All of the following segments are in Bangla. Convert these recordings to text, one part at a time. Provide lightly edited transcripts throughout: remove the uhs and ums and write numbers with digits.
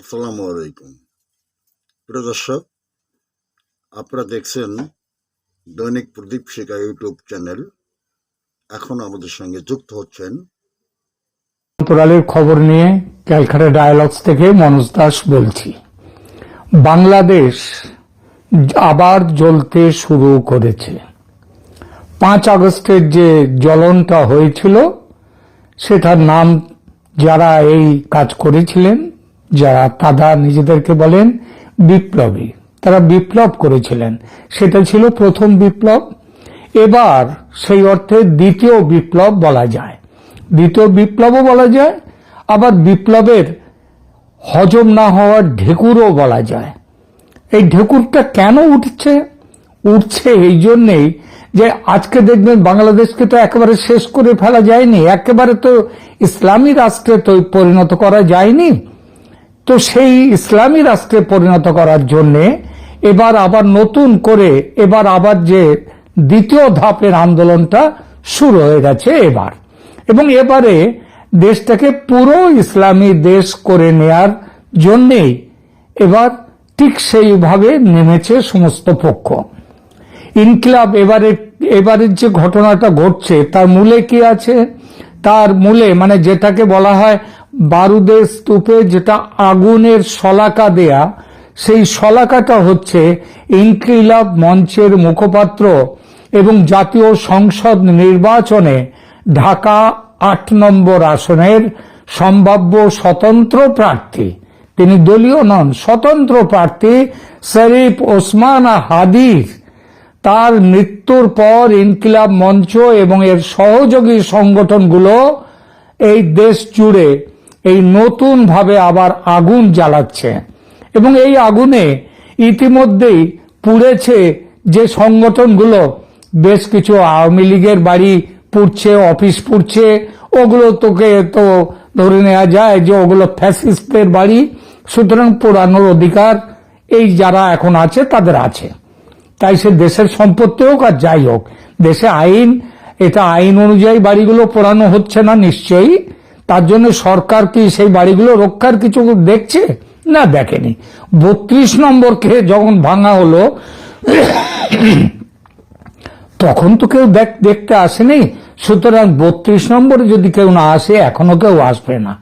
আসসালামু আলাইকুম। প্রিয় দর্শক, আপনারা দেখছেন দৈনিক প্রদীপ শিকা ইউটিউব চ্যানেল। এখন আমাদের সঙ্গে যুক্ত হচ্ছেন অন্তরালের খবর নিয়ে ক্যালকাটা ডায়ালগস থেকে মনোজ দাস বলছি। বাংলাদেশ আবার জ্বলতে শুরু করেছে। 5 আগস্টের যে জ্বলনটা হয়েছিল সেটার নাম যারা এই কাজ করেছিলেন, যারা তারা নিজেদেরকে বলেন বিপ্লবী, তারা বিপ্লব করেছিলেন। সেটা ছিল প্রথম বিপ্লব। এবার সেই অর্থে দ্বিতীয় বিপ্লব বলা যায়, দ্বিতীয় বিপ্লবও বলা যায়, আবার বিপ্লবের হজম না হওয়ার ঢেকুরও বলা যায়। এই ঢেকুরটা কেন উঠছে এই জন্যেই যে আজকে দেখবেন বাংলাদেশকে তো একেবারে শেষ করে ফেলা যায়নি, একেবারে তো ইসলামী রাষ্ট্রে তো পরিণত করা যায়নি। তো সেই ইসলামী রাষ্ট্রে পরিণত করার জন্যে এবার আবার নতুন করে আবার যে দ্বিতীয় ধাপের আন্দোলনটা শুরু হয়ে গেছে এবার, এবং এবারে দেশটাকে পুরো ইসলামী দেশ করে নেয়ার জন্যেই এবার ঠিক সেইভাবে নেমেছে সমস্ত পক্ষ। ইনকিলাব এবারের যে ঘটনাটা ঘটছে তার মূলে কি আছে? তার মূলে মানে যেটাকে বলা হয় বারুদের স্তূপে যেটা আগুনের শলাকা দেয়া, সেই শলাকাটা হচ্ছে ইনকিলাব মঞ্চের মুখপাত্র এবং জাতীয় সংসদ নির্বাচনে ঢাকা 8 নম্বর আসনের সম্ভাব্য স্বতন্ত্র প্রার্থী, তিনি দলীয় নন, স্বতন্ত্র প্রার্থী শরীফ ওসমান হাদির তার মৃত্যুর পর ইনকিলাব মঞ্চ এবং এর সহযোগী সংগঠনগুলো এই দেশ জুড়ে এই নতুন ভাবে আবার আগুন জ্বালাচ্ছে, এবং এই আগুনে ইতিমধ্যেই পুড়েছে যে সংগঠনগুলো, বেশ কিছু আওয়ামী লীগের বাড়ি পুড়ছে, অফিস পুড়ছে, ওগুলো তোকে তো ধরে নেওয়া যায় যে ওগুলো ফ্যাসিস্টদের বাড়ি। সুতরাং পোড়ানোর অধিকার এই যারা এখন আছে তাদের আছে, তাই সে দেশের সম্পত্তি হোক আর যাই হোক, দেশে আইন, এটা আইন অনুযায়ী বাড়িগুলো পোড়ানো হচ্ছে না নিশ্চয়ই। তার জন্য সরকার কি সেই বাড়িগুলো রক্ষার কিছু দেখছে? না, দেখেনি। 32 নম্বরকে যখন ভাঙা হলো তখন তো কেউ দেখতে আসেনি। সুতরাং 32 নম্বরে যদি কেউ না আসে, এখনো কেউ আসবে না।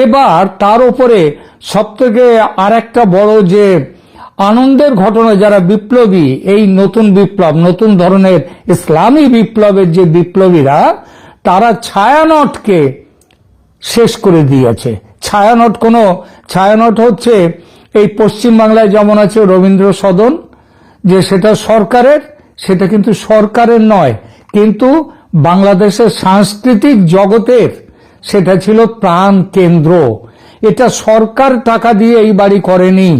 এবার তার উপরে সব থেকে আর একটা বড় যে আনন্দের ঘটনা, যারা বিপ্লবী, এই নতুন বিপ্লব, নতুন ধরনের ইসলামী বিপ্লবের যে বিপ্লবীরা, তারা ছায়ানটকে শেষ করে দিয়েছে। ছায়ানট হচ্ছে এই পশ্চিমবাংলায় যেমন আছে রবীন্দ্র সদন, যে সেটা সরকারের, সেটা কিন্তু সরকারের নয়, কিন্তু বাংলাদেশের সাংস্কৃতিক জগতের সেটা ছিল প্রাণ কেন্দ্র। এটা সরকার টাকা দিয়ে এই বাড়ি করেনি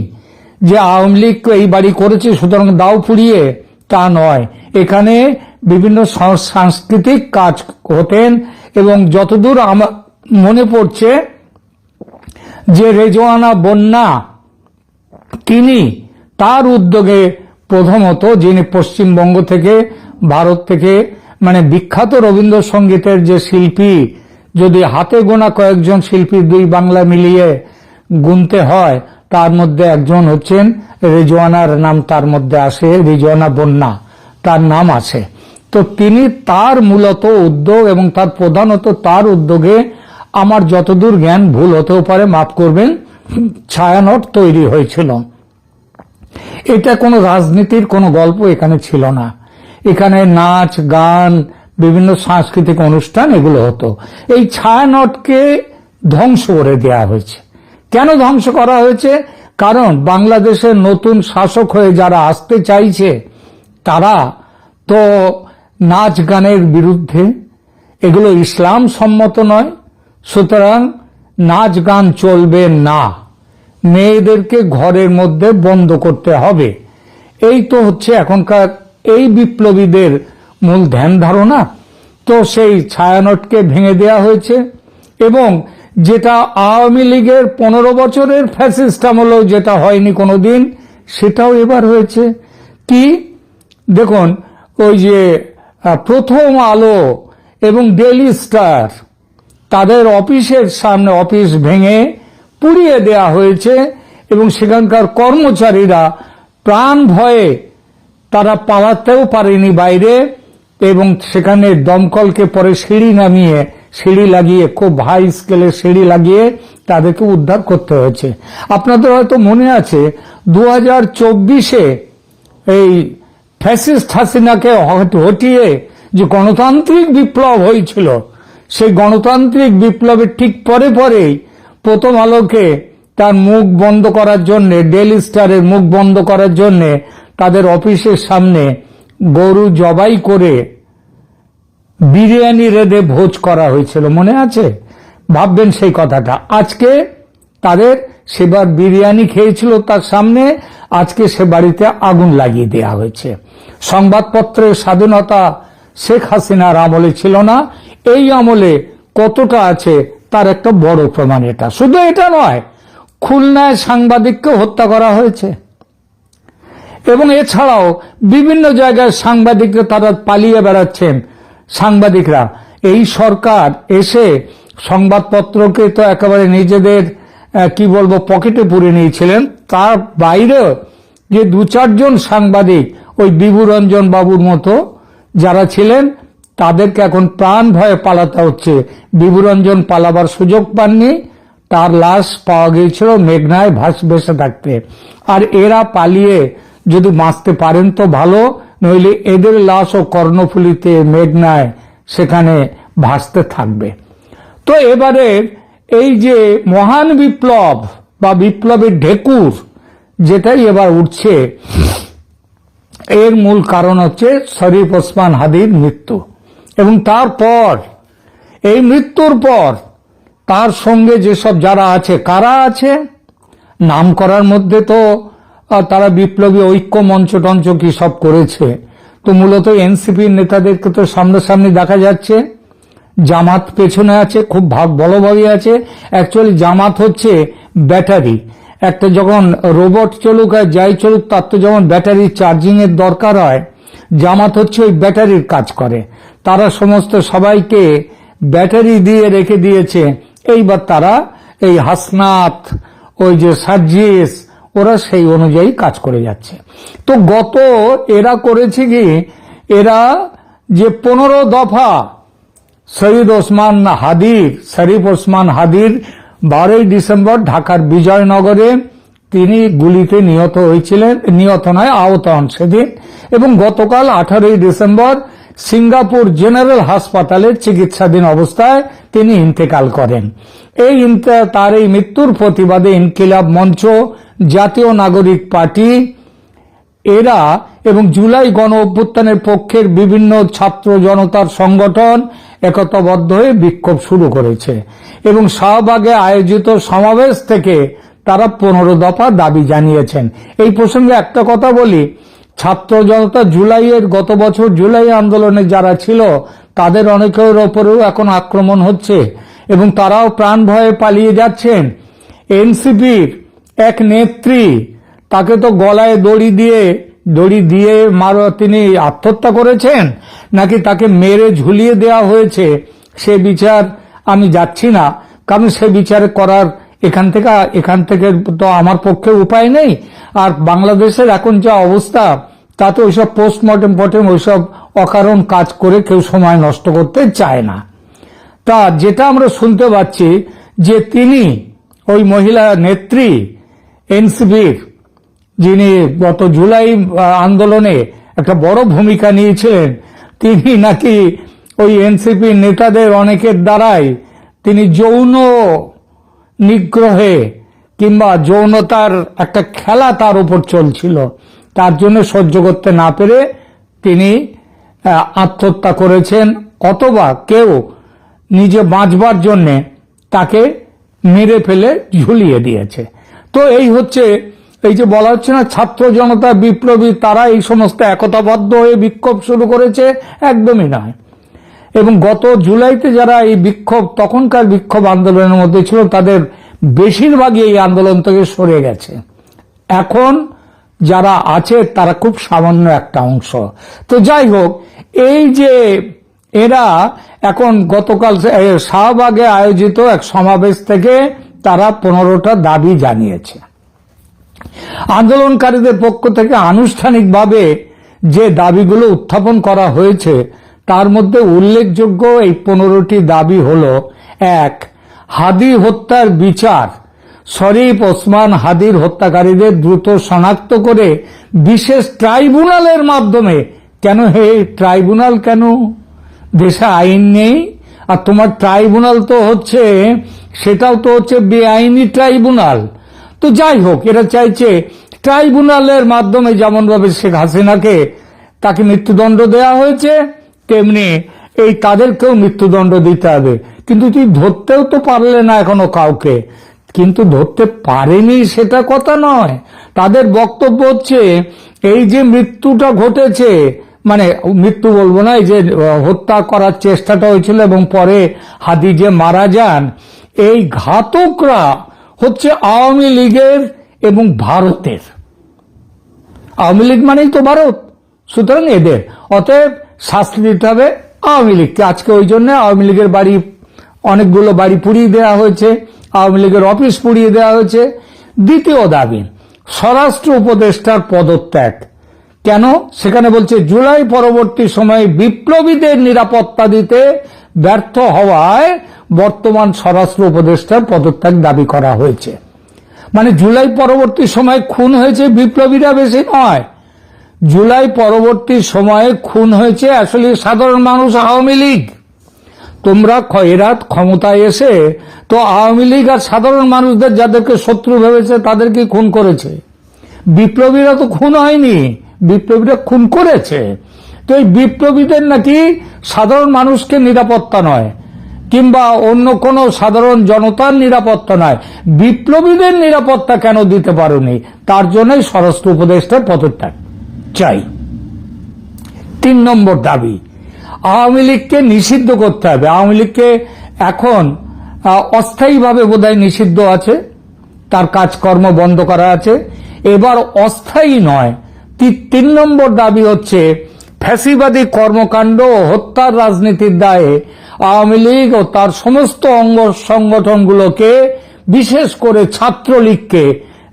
যে আওয়ামী লীগ এই বাড়ি করেছে সুতরাং দাও পুড়িয়ে, তা নয়। এখানে বিভিন্ন সাংস্কৃতিক কাজ হতেন, এবং যতদূর আমার মনে পড়ছে যে রেজওয়ানা বন্যা, তিনি তার উদ্যোগে প্রথমত, যিনি পশ্চিমবঙ্গ থেকে, ভারত থেকে, মানে বিখ্যাত রবীন্দ্রসঙ্গীতের যে শিল্পী, যদি হাতে গোনা কয়েকজন শিল্পী দুই বাংলা মিলিয়ে গুনতে হয়, তার মধ্যে একজন হচ্ছেন রেজওয়ানার নাম, তার মধ্যে আসে রেজওয়ানা বন্যা, তার নাম আছে। তো তিনি তার মূলত উদ্যোগ এবং তার প্রধানত তার উদ্যোগে, আমার যতদূর জ্ঞান ভুল হতেও পারে মাফ করবেন, ছায়ানট তৈরি হয়েছিল। এটা কোনো রাজনীতির কোনো গল্প এখানে ছিল না। এখানে নাচ গান, বিভিন্ন সাংস্কৃতিক অনুষ্ঠান এগুলো হতো। এই ছায়ানটকে ধ্বংস করে দেওয়া হয়েছে। কেন ধ্বংস করা হয়েছে? কারণ বাংলাদেশের নতুন শাসক হয়ে যারা আসতে চাইছে, তারা তো নাচ গানের বিরুদ্ধে, এগুলো ইসলাম সম্মত নয়। সুতরাং নাচ গান চলবে না, মেয়েদেরকে ঘরের মধ্যে বন্ধ করতে হবে। এই তো হচ্ছে এখনকার এই বিপ্লবীদের মূল ধ্যান ধারণা। তো সেই ছায়ানটকে ভেঙে দেওয়া হয়েছে, এবং যেটা আওয়ামী লীগের 15 বছরের ফ্যাসিস্ট আমলেও যেটা হয়নি কোনোদিন, সেটাও এবার হয়েছে। কি দেখুন, ওই যে প্রথম আলো এবং ডেইলি স্টার, তাদের অফিসের সামনে অফিস ভেঙে পুড়িয়ে দেয়া হয়েছে এবং সেখানকার কর্মচারীরা প্রাণ ভয়ে তারা পালাতেও পারেনি বাইরে, এবং সেখানে দমকলকে পরে সিঁড়ি লাগিয়ে খুব হাই স্কেলের সিঁড়ি লাগিয়ে তাদেরকে উদ্ধার করতে হয়েছে। আপনাদের হয়তো মনে আছে 2024-এ এই ফ্যাসিস্ট হাসিনাকে হটিয়ে যে গণতান্ত্রিক বিপ্লব হয়েছিল, সেই গণতান্ত্রিক বিপ্লবের ঠিক পরে পরেই প্রথম আলোকে তার মুখ বন্ধ করার জন্য, ডেইলি স্টারের মুখ বন্ধ করার জন্য তাদের অফিসের সামনে গরু জবাই করে বিরিয়ানি রেঁধে ভোজ করা হয়েছিল, মনে আছে? ভাববেন সেই কথাটা। আজকে তাদের সেবার বিরিয়ানি খেয়েছিল তার সামনে, আজকে সে বাড়িতে আগুন লাগিয়ে দেওয়া হয়েছে। সংবাদপত্রের স্বাধীনতা শেখ হাসিনার আমলে ছিল না, এই আমলে কতটা আছে তার একটা বড় প্রমাণ এটা। শুধু এটা নয়, খুলনায় সাংবাদিককে হত্যা করা হয়েছে এবং এছাড়াও বিভিন্ন জায়গায় সাংবাদিকরা তারা পালিয়ে বেড়াচ্ছেন। সাংবাদিকরা, এই সরকার এসে সংবাদপত্রকে তো একেবারে নিজেদের কি বলবো পকেটে পুরে নিয়েছিলেন, তার বাইরে যে 2-4 জন সাংবাদিক ওই বিভূরঞ্জন বাবুর মতো যারা ছিলেন তাদেরকে এখন প্রাণ ভয়ে পালাতে হচ্ছে। বিভূরঞ্জন পালাবার সুযোগ পাননি, তার লাশ পাওয়া গিয়েছিল মেঘনায় ভেসে থাকতে। আর এরা পালিয়ে যদি বাঁচতে পারেন তো ভালো, নইলে এদের লাশও কর্ণফুলীতে মেঘনায় সেখানে ভাসতে থাকবে। তো এবারে এই যে মহান বিপ্লব বা বিপ্লবের ঢেকুর যেটাই এবার উঠছে, এর মূল কারণ হচ্ছে শরীফ ওসমান হাদির মৃত্যু। এবং তারপর এই মৃত্যুর পর তার সঙ্গে যেসব যারা আছে, কারা আছে নাম করার মধ্যে, তো তারা বিপ্লবী ঐক্য মঞ্চ টঞ্চ কি সব করেছে, তো মূলত এনসিপির নেতাদেরকে তো সামনাসামনি দেখা যাচ্ছে। জামাত পেছনে আছে, খুব বড়ভাবে আছে। অ্যাকচুয়ালি জামাত হচ্ছে ব্যাটারি, একটা যখন রোবট চলুক আর যাই চলুক তার তো যেমন ব্যাটারি চার্জিং এর দরকার হয়, জামাত হচ্ছে ওই ব্যাটারির কাজ করে। তারা সমস্ত সবাইকে ব্যাটারি দিয়ে রেখে দিয়েছে। এইবার তারা এই হাসনাত, ওই যে সার্জিস, ওরা সেই অনুযায়ী কাজ করে যাচ্ছে। তো গত এরা করেছে কি, এরা যে 15 দফা শরীফ ওসমান হাদির 12ই ডিসেম্বর ঢাকার বিজয়নগরে তিনি গুলিতে নিহত হয়েছিলেন, নিহত নয় আহত হন সেদিন, এবং গতকাল 18ই ডিসেম্বর সিঙ্গাপুর জেনারেল হাসপাতালে চিকিৎসাধীন অবস্থায় তিনি ইন্তেকাল করেন। তার এই মৃত্যুর প্রতিবাদে ইনকিলাব মঞ্চ, জাতীয় নাগরিক পার্টি এরা এবং জুলাই গণ অভ্যুত্থানের পক্ষের বিভিন্ন ছাত্র জনতার সংগঠন একতাবদ্ধ হয়ে বিক্ষোভ শুরু করেছে এবং শাহবাগে আয়োজিত সমাবেশ থেকে তারা 15 দফা দাবি জানিয়েছেন। এই প্রসঙ্গে একটা কথা বলি, ছাত্র জনতা গত বছর জুলাই আন্দোলনে যারা ছিল তাদের অনেকের ওপরেও এখন আক্রমণ হচ্ছে এবং তারাও প্রাণ ভয়ে পালিয়ে যাচ্ছেন। এনসিপির এক নেত্রী, তাকে তো গলায় দড়ি দিয়ে তিনি আত্মহত্যা করেছেন নাকি তাকে মেরে ঝুলিয়ে দেওয়া হয়েছে, সে বিচার আমি যাচ্ছি না, কারণ সে বিচার করার এখান থেকে তো আমার পক্ষে উপায় নেই। আর বাংলাদেশের এখন যা অবস্থা তাতে ওইসব পোস্টমর্টেম ওইসব অকারণ কাজ করে কেউ সময় নষ্ট করতে চায় না। তা যেটা আমরা শুনতে পাচ্ছি যে তিনি ওই মহিলা নেত্রী এনসিপির, যিনি গত জুলাই আন্দোলনে একটা বড় ভূমিকা নিয়েছিলেন, তিনি নাকি ওই এনসিপি নেতাদের অনেকের দ্বারাই তিনি যৌন নিগ্রহে কিংবা যৌনতার একটা খেলা তার উপর চলছিল, তার জন্য সহ্য করতে না পেরে তিনি আত্মহত্যা করেছেন, অথবা কেউ নিজে বাঁচবার জন্য তাকে মেরে ফেলে ঝুলিয়ে দিয়েছে। তো এই হচ্ছে, এই যে বলা হচ্ছে না ছাত্র জনতা বিপ্লবী, তারা এই সমস্ত একতাবদ্ধ হয়ে বিক্ষোভ শুরু করেছে, একদমই নয়। এবং গত জুলাইতে যারা এই বিক্ষোভ, তখনকার বিক্ষোভ আন্দোলনের মধ্যে ছিল, তাদের বেশিরভাগই এই আন্দোলন থেকে সরে গেছে। এখন যারা আছে তারা খুব সামান্য একটা অংশ। তো যাই হোক, এই যে এরা এখন গতকাল শাহবাগে আয়োজিত এক সমাবেশ থেকে তারা 15টা দাবি জানিয়েছে। আন্দোলনকারীদের পক্ষ থেকে আনুষ্ঠানিকভাবে যে দাবিগুলো উত্থাপন করা হয়েছে তার মধ্যে উল্লেখযোগ্য এই 15টি দাবি হল: 1. হাদি হত্যার বিচার, শরীফ ওসমান হাদির হত্যাকারীদের দ্রুত শনাক্ত করে বিশেষ ট্রাইব্যুনালের মাধ্যমে। কেন হে ট্রাইব্যুনাল? কেন? দেশে আইন নেই? আর তোমার ট্রাইব্যুনাল তো হচ্ছে, সেটাও তো হচ্ছে বেআইনি ট্রাইব্যুনাল। তো যাই হোক, এরা চাইছে ট্রাইব্যুনালের মাধ্যমে যেমনভাবে শেখ হাসিনাকে তাকে মৃত্যুদণ্ড দেওয়া হয়েছে তেমনি এই তাদেরকেও মৃত্যুদণ্ড দিতে হবে। কিন্তু তুই ধরতেও তো পারলে না এখনো কাউকে। কিন্তু ধরতে পারেনি সেটা কথা নয়। তাদের বক্তব্য হচ্ছে এই যে মৃত্যুটা ঘটেছে, মানে মৃত্যু বলবো না, এই যে হত্যা করার চেষ্টাটা হয়েছিল এবং পরে হাদি যে মারা যান, এই ঘাতকরা হচ্ছে আওয়ামী লীগের এবং ভারতের। আওয়ামী লীগ মানেই তো ভারত, সুতরাং এদের, অতএব শাস্তি দিতে হবে আওয়ামী লীগকে। আজকে ওই জন্য আওয়ামী লীগের বাড়ি, অনেকগুলো বাড়ি পুড়িয়ে দেওয়া হয়েছে, আওয়ামী লীগের অফিস পুড়িয়ে দেওয়া হয়েছে। দ্বিতীয় দাবি, স্বরাষ্ট্র উপদেষ্টার পদত্যাগ। কেন? সেখানে বলছে জুলাই পরবর্তী সময়ে বিপ্লবীদের নিরাপত্তা দিতে ব্যর্থ হওয়ায় বর্তমান স্বরাষ্ট্র উপদেষ্টার পদত্যাগ দাবি করা হয়েছে। মানে জুলাই পরবর্তী সময়ে খুন হয়েছে বিপ্লবীরা, বেশি নয়। জুলাই পরবর্তী সময়ে খুন হয়েছে আসলে সাধারণ মানুষ, আওয়ামী লীগ। তোমরা এরা ক্ষমতায় এসে তো আওয়ামী লীগ আর সাধারণ মানুষদের যাদেরকে শত্রু ভেবেছে তাদেরকে খুন করেছে। বিপ্লবীরা তো খুন হয়নি, বিপ্লবীরা খুন করেছে। তো এই বিপ্লবীদের নাকি সাধারণ মানুষকে নিরাপত্তা নয়, কিংবা অন্য কোনো সাধারণ জনতার নিরাপত্তা নয়, বিপ্লবীদের নিরাপত্তা কেন দিতে পারোনি? তার জন্যই স্বরাষ্ট্র উপদেষ্টার পদত্যাগ চাই। 3 নম্বর দাবি, আওয়ামী লীগকে নিষিদ্ধ করতে হবে। আওয়ামী লীগকে এখন অস্থায়ীভাবে বোধহয় নিষিদ্ধ আছে, তার কাজকর্ম বন্ধ করা আছে, এবার অস্থায়ী নয়। 3 নম্বর দাবি হচ্ছে ফ্যাসিবাদী কর্মকাণ্ড ও হত্যার রাজনীতির দায়ে আওয়ামী লীগ ও তার সমস্ত অঙ্গ সংগঠনগুলোকে, বিশেষ করে ছাত্রলীগকে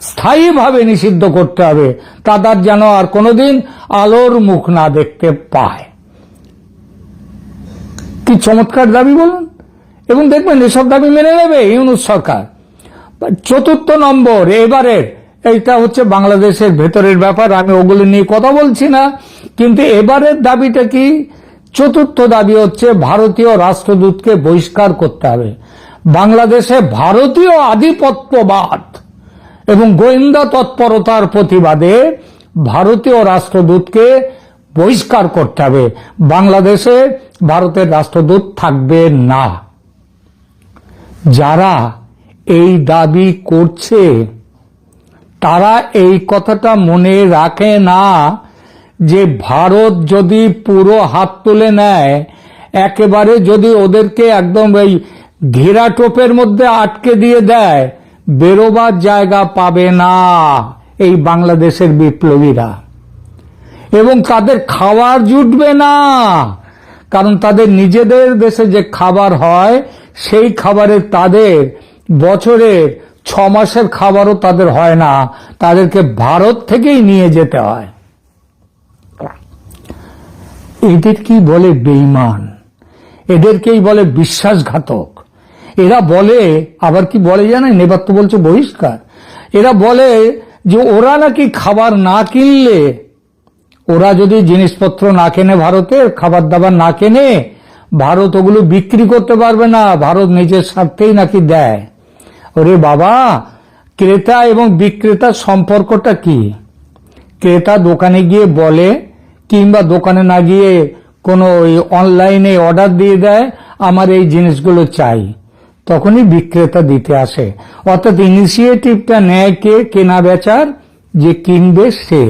স্থায়ীভাবে নিষিদ্ধ করতে হবে। তাদের যেন আর কোনোদিন আলোর মুখ না দেখতে পায়। কি চমৎকার দাবি বলুন! এবং দেখবেন এসব দাবি মেনে নেবে ইউনূস সরকার। 4 নম্বর, এবারের এইটা হচ্ছে বাংলাদেশের ভেতরের ব্যাপার, আমি ওগুলো নিয়ে কথা বলছি না, কিন্তু এবারের দাবিটা কি? 4র্থ দাবি হচ্ছে ভারতীয় রাষ্ট্রদূতকে বহিষ্কার করতে হবে। বাংলাদেশে ভারতীয় আধিপত্যবাদ এবং গোয়েন্দা তৎপরতার প্রতিবাদে ভারতীয় রাষ্ট্রদূতকে বহিষ্কার করতে হবে। বাংলাদেশে ভারতের রাষ্ট্রদূত থাকবে না। যারা এই দাবি করছে তারা এই কথাটা মনে রাখে না যে ভারত যদি পুরো হাত তুলে নেয়, একেবারে যদি ওদেরকে একদম এই ঘেরাটোপের মধ্যে আটকে দিয়ে দেয়, বেরোবার জায়গা পাবে না এই বাংলাদেশের বিপ্লবীরা, এবং তাদের খাবার জুটবে না। কারণ তাদের নিজেদের দেশে যে খাবার হয় সেই খাবারে তাদের বছরের 6 মাসের খাবারও তাদের হয় না, তাদেরকে ভারত থেকেই নিয়ে যেতে হয়। এদের কি বলে বেঈমান, এদেরকেই বলে বিশ্বাসঘাতক। এরা বলে, আবার কি বলে জানেন, এবার তো বলছে বহিষ্কার। এরা বলে যে ওরা নাকি খাবার না কিনলে, ওরা যদি জিনিসপত্র না কেনে, ভারতের খাবার দাবার না কেনে, ভারত ওগুলো বিক্রি করতে পারবে না, ভারত নিজের স্বার্থেই নাকি দেয়। ওরে বাবা, ক্রেতা এবং বিক্রেতার সম্পর্কটা কি? ক্রেতা দোকানে গিয়ে বলে, কিংবা দোকানে না গিয়ে কোনো অনলাইনে অর্ডার দিয়ে দেয়, আমার এই জিনিসগুলো চাই, তখনই বিক্রেতা দিতে আসে। অর্থাৎ ইনিশিয়েটিভটা নেয় কে? কেনা বেচার যে কিনবে সে।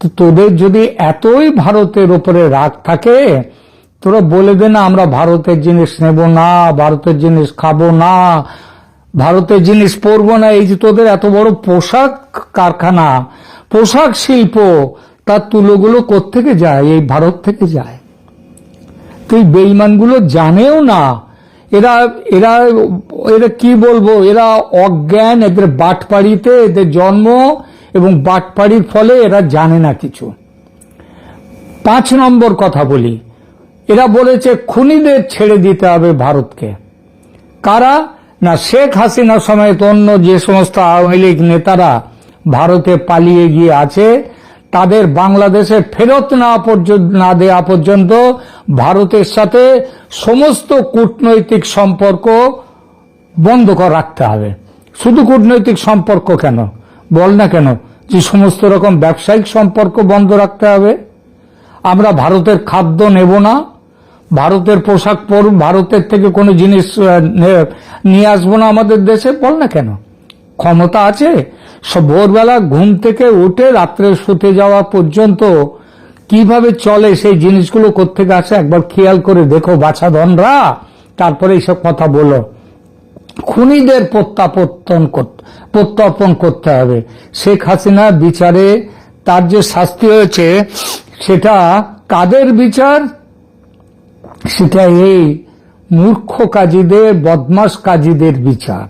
তো তোদের যদি এতই ভারতের উপরে রাগ থাকে, তোরা বলে দে না আমরা ভারতের জিনিস নেব না, ভারতের জিনিস খাবো না, ভারতের জিনিস পরবো না। এই যে তোদের এত বড় পোশাক কারখানা, পোশাক শিল্প, তার তুলোগুলো কোত্থেকে যায়? এই ভারত থেকে যায়। তো এই বেঈমানগুলো জানেও না এরা এরা এরা কি বলবো, এরা অজ্ঞান, এদের বাটপাড়িতে এদের জন্ম, এবং বাটপাড়ির ফলে এরা জানে না কিছু। 5 নম্বর কথা বলি, এরা বলেছে খুনিদের ছেড়ে দিতে হবে ভারতকে। কারা? না, শেখ হাসিনা সমেত অন্য যে সমস্ত আওয়ামী লীগ নেতারা ভারতে পালিয়ে গিয়ে আছে, তাদের বাংলাদেশে ফেরত না দেওয়া পর্যন্ত ভারতের সাথে সমস্ত কূটনৈতিক সম্পর্ক বন্ধ করে রাখতে হবে। শুধু কূটনৈতিক সম্পর্ক কেন, বল না কেন, যে সমস্ত রকম ব্যবসায়িক সম্পর্ক বন্ধ রাখতে হবে। আমরা ভারতের খাদ্য নেব না, ভারতের পোশাক পরব, ভারতের থেকে কোনো জিনিস নিয়ে আসবো না আমাদের দেশে, বল না কেন। ক্ষমতা আছে। সব ভোরবেলা ঘুম থেকে উঠে রাত্রে শুতে যাওয়া পর্যন্ত কিভাবে চলে, সেই জিনিসগুলো কোত্থেকে আসে একবার খেয়াল করে দেখো বাছাধনরা, তারপরে এইসব কথা বলো। খুনিদের প্রত্যাপন করতে হবে। শেখ হাসিনা বিচারে তার যে শাস্তি হয়েছে, সেটা কাদের বিচার? সেটা এই মূর্খ কাজীদের, বদমাস কাজীদের বিচার।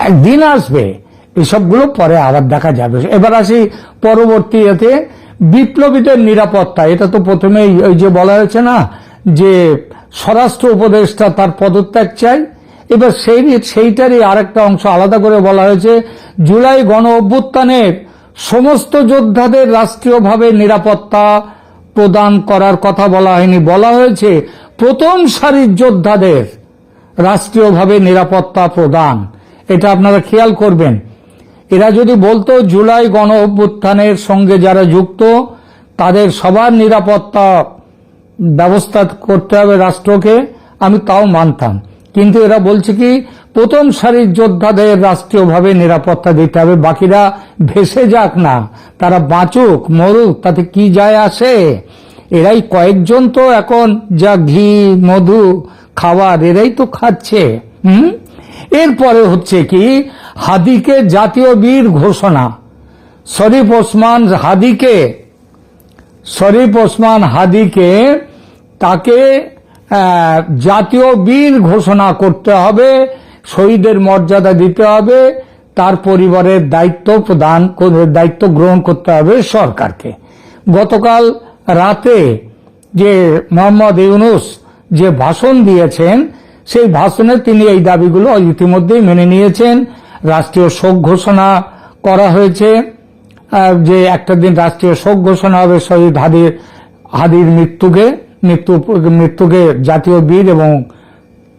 একদিন আসবে, এসবগুলো পরে আবার দেখা যাবে। এবার আসি পরবর্তী এতে বিপ্লবীদের নিরাপত্তা। এটা তো প্রথমেই ওই যে বলা হয়েছে না, যে স্বরাষ্ট্র উপদেষ্টা তার পদত্যাগ চাই। এবার সেইটারই আরেকটা অংশ আলাদা করে বলা হয়েছে, জুলাই গণ অভ্যুত্থানের সমস্ত যোদ্ধাদের রাষ্ট্রীয়ভাবে নিরাপত্তা প্রদান করার কথা বলা হয়নি, বলা হয়েছে প্রথম সারির যোদ্ধাদের রাষ্ট্রীয়ভাবে নিরাপত্তা প্রদান। এটা আপনারা খেয়াল করবেন। এরা যদি বলতো জুলাই গণ অভ্যুত্থানের সঙ্গে যারা যুক্ত তাদের সবার নিরাপত্তা ব্যবস্থা করতে হবে রাষ্ট্রকে, আমি তাও মানতাম। কিন্তু এরা বলছে কি প্রথম সারির যোদ্ধাদের রাষ্ট্রীয়ভাবে নিরাপত্তা দিতে হবে, বাকিরা ভেসে যাক না, তারা বাঁচুক মরুক তাতে কি যায় আসে। এরাই কয়েকজন তো এখন যা ঘি মধু খাবার এরাই তো খাচ্ছে। এরপরে হচ্ছে কি হাদিকে জাতীয় বীর ঘোষণা। শরীফ ওসমান হাদিকে তাকে জাতীয় বীর ঘোষণা করতে হবে, শহীদের মর্যাদা দিতে হবে, তার পরিবারের দায়িত্ব গ্রহণ করতে হবে সরকারকে। গতকাল রাতে যে মোহাম্মদ ইউনূস যে ভাষণ দিয়েছেন, সেই ভাষণে তিনি এই দাবিগুলো ইতিমধ্যেই মেনে নিয়েছেন। রাষ্ট্রীয় শোক ঘোষণা করা হয়েছে, যে একটা দিন রাষ্ট্রীয় শোক ঘোষণা হবে শহীদ হাদির মৃত্যুকে জাতীয় বীর এবং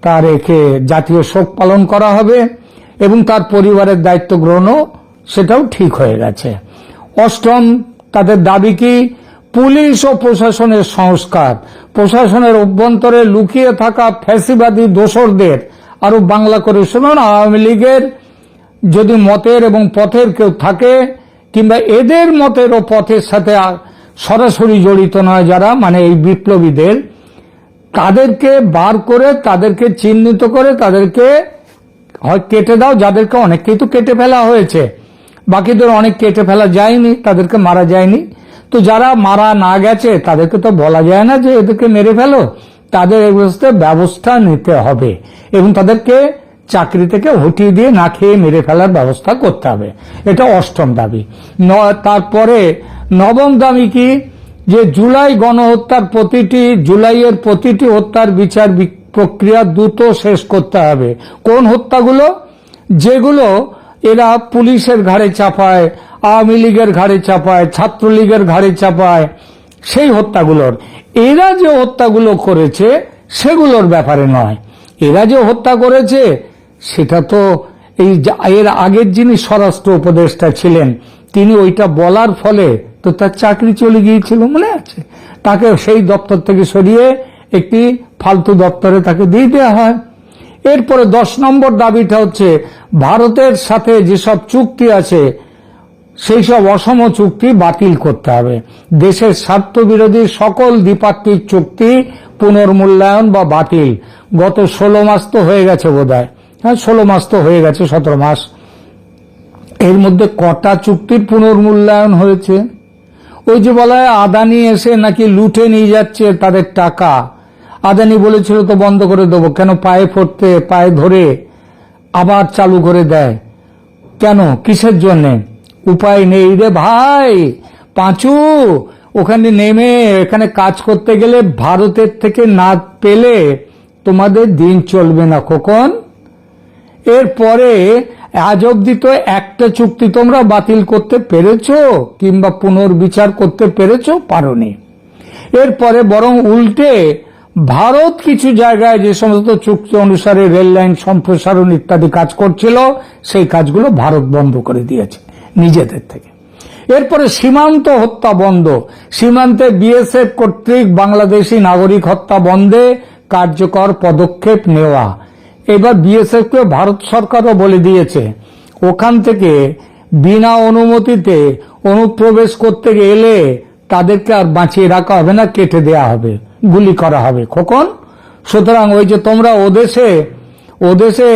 তার একে জাতীয় শোক পালন করা হবে, এবং তার পরিবারের দায়িত্ব গ্রহণও সেটাও ঠিক হয়ে গেছে। 8ম তাদের দাবি কি? পুলিশ ও প্রশাসনের সংস্কার। প্রশাসনের অভ্যন্তরে লুকিয়ে থাকা ফ্যাসিবাদী দোসরদের আরো বাংলা করে শুনুন, আওয়ামী লীগের যদি মতের এবং পথের কেউ থাকে, কিংবা এদের মতের ও পথের সাথে সরাসরি জড়িত নয় যারা, মানে এই বিপ্লবীদের, তাদেরকে বার করে, তাদেরকে চিহ্নিত করে, তাদেরকে হয় কেটে দাও। যাদেরকে অনেককেই তো কেটে ফেলা হয়েছে, বাকিদের অনেক কেটে ফেলা যায়নি, তাদেরকে মারা যায়নি। তো যারা মারা না গেছে তাদেরকে তো বলা যায় না যে এদেরকে মেরে ফেলো, তাদের ব্যবস্থা নিতে হবে এবং তাদেরকে চাকরি থেকে হটিয়ে দিয়ে না খেয়ে মেরে ফেলার ব্যবস্থা করতে হবে। এটা 8ম দাবি। তারপরে 9ম দাবি কি? যে জুলাইয়ের প্রতিটি হত্যার বিচার প্রক্রিয়া দ্রুত শেষ করতে হবে। কোন হত্যাগুলো? যেগুলো এরা পুলিশের ঘাড়ে চাপায়, আওয়ামী লীগের ঘাড়ে চাপায়, ছাত্রলীগের ঘাড়ে চাপায়, সেই হত্যাগুলোর। এরা যে হত্যাগুলো করেছে সেগুলোর ব্যাপারে নয়। এরা যে হত্যা করেছে সেটা তো এর আগের যিনি স্বরাষ্ট্র উপদেষ্টা ছিলেন, তিনি ওইটা বলার ফলে তো তার চাকরি চলে গিয়েছিল, মনে আছে? তাকে সেই দপ্তর থেকে সরিয়ে একটি ফালতু দপ্তরে তাকে দিয়ে দেওয়া হয়। এরপরে 10 নম্বর দাবিটা হচ্ছে ভারতের সাথে যেসব চুক্তি আছে সেই সব অসম চুক্তি বাতিল করতে হবে। দেশের স্বার্থ বিরোধী সকল দ্বিপাক্ষিক চুক্তি পুনর্মূল্যায়ন বা বাতিল। গত 16 মাস তো হয়ে গেছে বোধহয়, 16 মাস তো হয়ে গেছে, 17 মাস। এর মধ্যে কটা চুক্তির পুনর্মূল্যায়ন হয়েছে? ওই যে বলা হয় আদানি এসে নাকি লুটে নিয়ে যাচ্ছে তাদের টাকা, আদানি বলেছিল তো বন্ধ করে দেবো, কেন পায়ে পড়তে পায়ে ধরে আবার চালু করে দেয় কেন? কিসের জন্য? উপায় নেই রে ভাই পাঁচু, ওখানে নেমে এখানে কাজ করতে গেলে ভারতের থেকে না পেলে তোমাদের দিন চলবে না খোকন। এরপরে আজ অব্দি তো একটা চুক্তি তোমরা বাতিল করতে পেরেছো কিংবা পুনর্বিচার করতে পেরেছো? পারোনি। এরপরে বরং উল্টে ভারত কিছু জায়গায় যে সমস্ত চুক্তি অনুসারে রেল লাইন সম্প্রসারণ ইত্যাদি কাজ করছিল সেই কাজগুলো ভারত বন্ধ করে দিয়েছে নিজেদের থেকে। এরপরে সীমান্ত হত্যা বন্ধ, সীমান্তে বিএসএফ কর্তৃক বাংলাদেশি নাগরিক হত্যা বন্ধে কার্যকর পদক্ষেপ নেওয়া। এবার বিএসএফ কে ভারত সরকারও বলে দিয়েছে ওখান থেকে বিনা অনুমতিতে অনুপ্রবেশ করতে গেলে তাদেরকে আর বাঁচিয়ে রাখা হবে না, কেটে দেয়া হবে, গুলি করা হবে খোকন। সুতরাং ওই যে তোমরা ওদেশে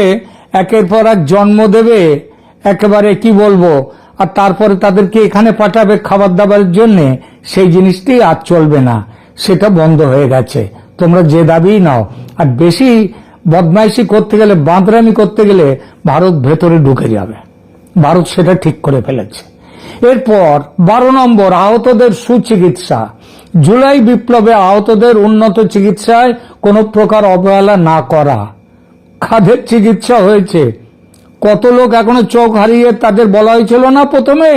একের পর এক জন্ম দেবে, একেবারে কি বলবো, আর তারপরে তাদেরকে এখানে পাঠাবে খাবার দাবারের জন্য, সেই জিনিসটি আর চলবে না, সেটা বন্ধ হয়ে গেছে। তোমরা যে দাবি নাও, আর বেশি বদমাইশি করতে গেলে, বাঁদরামি করতে গেলে ভারত ভেতরে ঢুকে যাবে, ভারত সেটা ঠিক করে ফেলেছে। এরপর 12 নম্বর, আহতদের সুচিকিৎসা। জুলাই বিপ্লবে আহতদের উন্নত চিকিৎসায় কোনো প্রকার অবহেলা না করা। কাদের চিকিৎসা হয়েছে? কত লোক এখনো চোখ হারিয়ে, তাদের বলা হয়েছিল না প্রথমে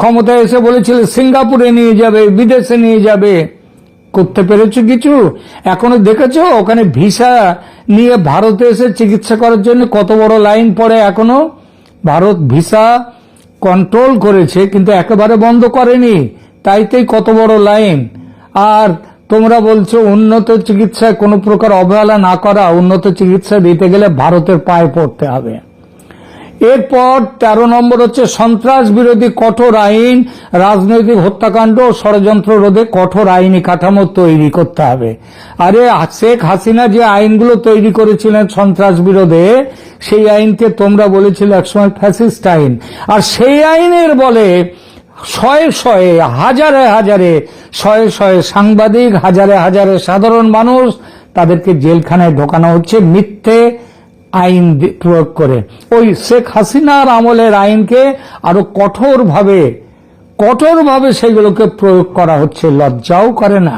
ক্ষমতায় এসে বলেছিল সিঙ্গাপুরে নিয়ে যাবে, বিদেশে নিয়ে যাবে, করতে পেরেছো কিছু? এখনো দেখেছো ওখানে ভিসা নিয়ে ভারতে এসে চিকিৎসা করার জন্য কত বড় লাইন পড়ে? এখনো ভারত ভিসা কন্ট্রোল করেছে কিন্তু একেবারে বন্ধ করেনি, তাইতেই কত বড় লাইন। আর তোমরা বলছো উন্নত চিকিৎসায় কোনো প্রকার অবহেলা না করা, উন্নত চিকিৎসা দিতে গেলে ভারতের পায়ে পড়তে হবে। এরপর 13 নম্বর হচ্ছে সন্ত্রাস বিরোধী কঠোর আইন, রাজনৈতিক হত্যাকাণ্ড ও ষড়যন্ত্র রোধে কঠোর আইনি কাঠামো তৈরি করতে হবে। আরে শেখ হাসিনা যে আইনগুলো তৈরি করেছিলেন সন্ত্রাস বিরোধে, সেই আইনকে তোমরা বলেছিলে একসময় ফ্যাসিস্ট আইন, আর সেই আইনের বলে শয়ে শয়ে হাজারে হাজারে সাংবাদিক, হাজারে হাজারে সাধারণ মানুষ, তাদেরকে জেলখানায় ঢোকানো হচ্ছে মিথ্যে আইন প্রয়োগ করে। ওই শেখ হাসিনার আমলের আইনকে আরো কঠোরভাবে সেগুলোকে প্রয়োগ করা হচ্ছে, লজ্জাও করে না।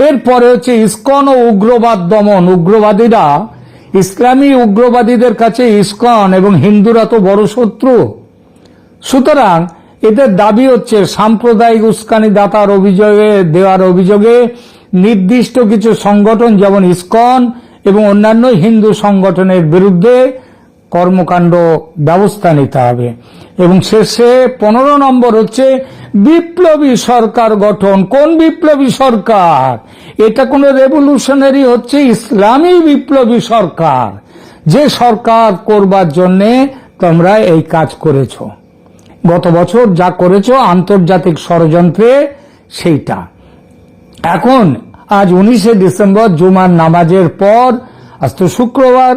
এরপরে হচ্ছে ইসকন ও উগ্রবাদ দমন। উগ্রবাদীরা, ইসলামী উগ্রবাদীদের কাছে ইসকন এবং হিন্দুরা তো বড় শত্রু। সুতরাং এদের দাবি হচ্ছে সাম্প্রদায়িক উস্কানি দেওয়ার অভিযোগে নির্দিষ্ট কিছু সংগঠন যেমন ইসকন এবং অন্যান্য হিন্দু সংগঠনের বিরুদ্ধে কর্মকাণ্ড ব্যবস্থা নিতে হবে। এবং শেষে 15 নম্বর হচ্ছে বিপ্লবী সরকার গঠন। কোন বিপ্লবী সরকার? এটা কোন রেভলিউশনারি, হচ্ছে ইসলামী বিপ্লবী সরকার, যে সরকার করবার জন্য তোমরা এই কাজ করেছো, গত বছর যা করেছো আন্তর্জাতিক ষড়যন্ত্রে, সেইটা এখন আজ 19শে ডিসেম্বর জুমার নামাজের পর, আজ তো শুক্রবার,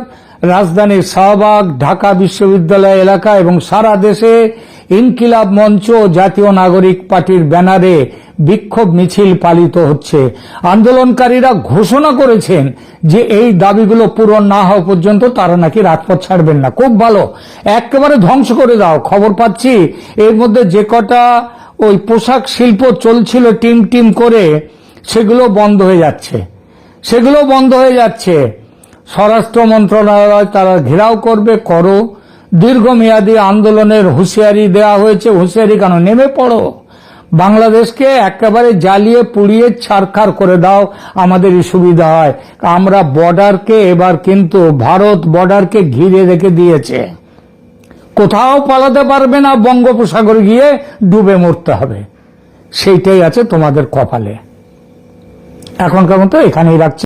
রাজধানীর শাহবাগ, ঢাকা বিশ্ববিদ্যালয় এলাকা এবং সারা দেশে ইনকিলাব মঞ্চ ও জাতীয় নাগরিক পার্টির ব্যানারে বিক্ষোভ মিছিল পালিত হচ্ছে। আন্দোলনকারীরা ঘোষণা করেছেন যে এই দাবিগুলো পূরণ না হওয়া পর্যন্ত তারা নাকি রাজপথ ছাড়বেন না। খুব ভালো, একেবারে ধ্বংস করে দাও। খবর পাচ্ছি এর মধ্যে যে কটা ওই পোশাক শিল্প চলছিল টিম করে, সেগুলো বন্ধ হয়ে যাচ্ছে। স্বরাষ্ট্র মন্ত্রণালয় তারা ঘেরাও করবে, করো। দীর্ঘমেয়াদী আন্দোলনের হুঁশিয়ারি দেওয়া হয়েছে। হুঁশিয়ারি কেন? নেমে পড়ো, বাংলাদেশকে একেবারে জ্বালিয়ে পুড়িয়ে ছারখার করে দাও, আমাদেরই সুবিধা হয়। আমরা বর্ডারকে এবার কিন্তু ভারত বর্ডারকে ঘিরে রেখে দিয়েছে, কোথাও পালাতে পারবে না, বঙ্গোপসাগরে গিয়ে ডুবে মরতে হবে, সেইটাই আছে তোমাদের কপালে। এখনকার মতো এখানেই রাখছি।